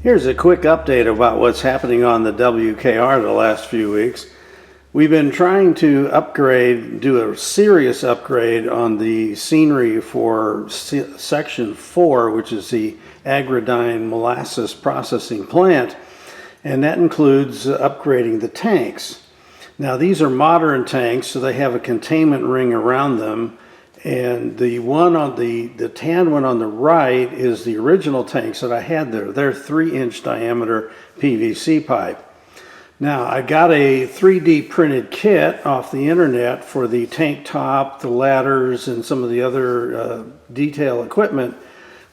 Here's a quick update about what's happening on the WKR the last few weeks. We've been trying to do a serious upgrade on the scenery for section 4, which is the Agridine molasses processing plant, and that includes upgrading the tanks. Now these are modern tanks, so they have a containment ring around them, and the one on the tan one on the right is the original tanks that I had there. They're 3-inch diameter PVC pipe. Now I got a 3D printed kit off the internet for the tank top, the ladders, and some of the other detail equipment.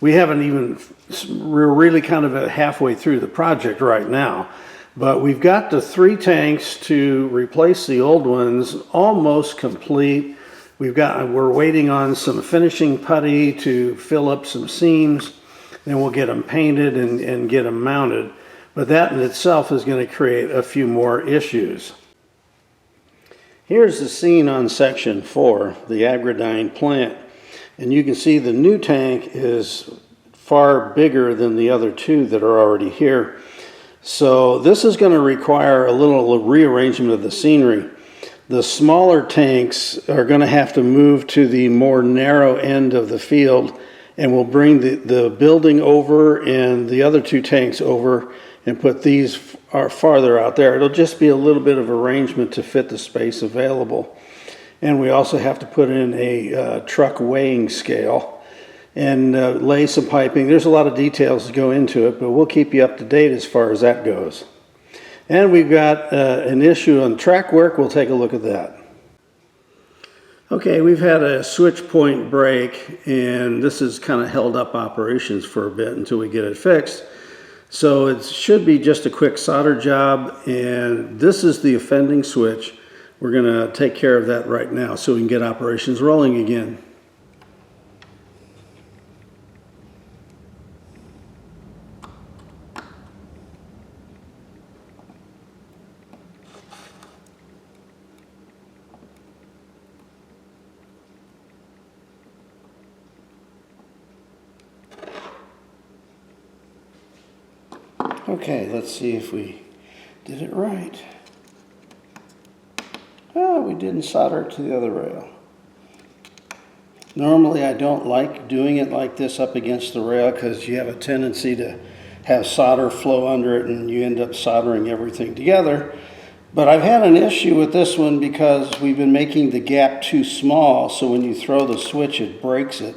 We're really kind of halfway through the project right now. But we've got the 3 tanks to replace the old ones almost complete. We're waiting on some finishing putty to fill up some seams, then we'll get them painted and get them mounted. But that in itself is going to create a few more issues. Here's the scene on section 4, the Agridine plant. And you can see the new tank is far bigger than the other 2 that are already here. So this is going to require a little rearrangement of the scenery. The smaller tanks are going to have to move to the more narrow end of the field, and we'll bring the building over and the other 2 tanks over and put these farther out there. It'll just be a little bit of arrangement to fit the space available. And we also have to put in a truck weighing scale and lay some piping. There's a lot of details to go into it, but we'll keep you up to date as far as that goes. And we've got an issue on track work. We'll take a look at that. Okay, we've had a switch point break, and this has kind of held up operations for a bit until we get it fixed. So it should be just a quick solder job, and this is the offending switch. We're going to take care of that right now so we can get operations rolling again. Okay, let's see if we did it right. Oh, we didn't solder it to the other rail. Normally I don't like doing it like this up against the rail because you have a tendency to have solder flow under it and you end up soldering everything together. But I've had an issue with this one because we've been making the gap too small, so when you throw the switch it breaks it.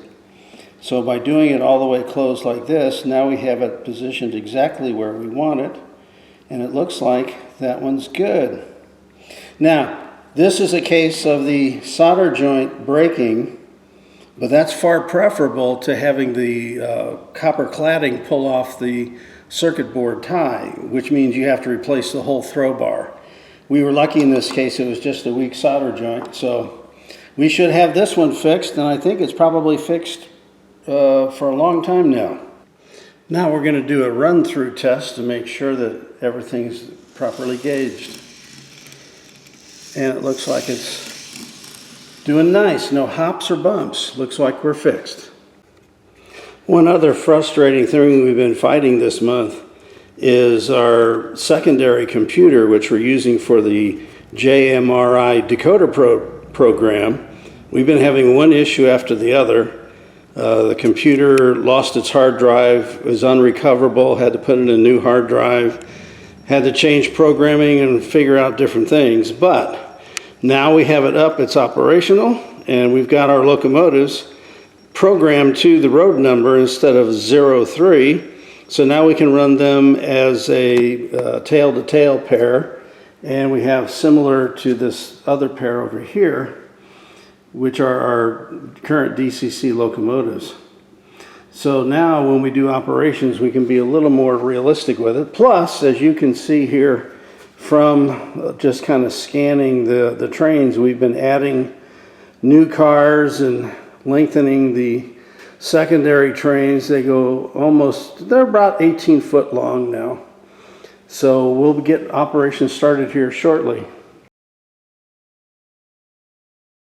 So by doing it all the way closed like this, now we have it positioned exactly where we want it, and it looks like that one's good. Now, this is a case of the solder joint breaking, but that's far preferable to having the copper cladding pull off the circuit board tie, which means you have to replace the whole throw bar. We were lucky in this case, it was just a weak solder joint, so we should have this one fixed, and I think it's probably fixed for a long time now. Now we're going to do a run-through test to make sure that everything's properly gauged. And it looks like it's doing nice. No hops or bumps. Looks like we're fixed. One other frustrating thing we've been fighting this month is our secondary computer, which we're using for the JMRI decoder program. We've been having one issue after the other. The computer lost its hard drive, was unrecoverable, had to put in a new hard drive, had to change programming and figure out different things. But now we have it up, it's operational, and we've got our locomotives programmed to the road number instead of 03. So now we can run them as a tail-to-tail pair, and we have similar to this other pair over here, which are our current DCC locomotives. So now when we do operations, we can be a little more realistic with it. Plus, as you can see here from just kind of scanning the trains, we've been adding new cars and lengthening the secondary trains. They're about 18 foot long now. So we'll get operations started here shortly.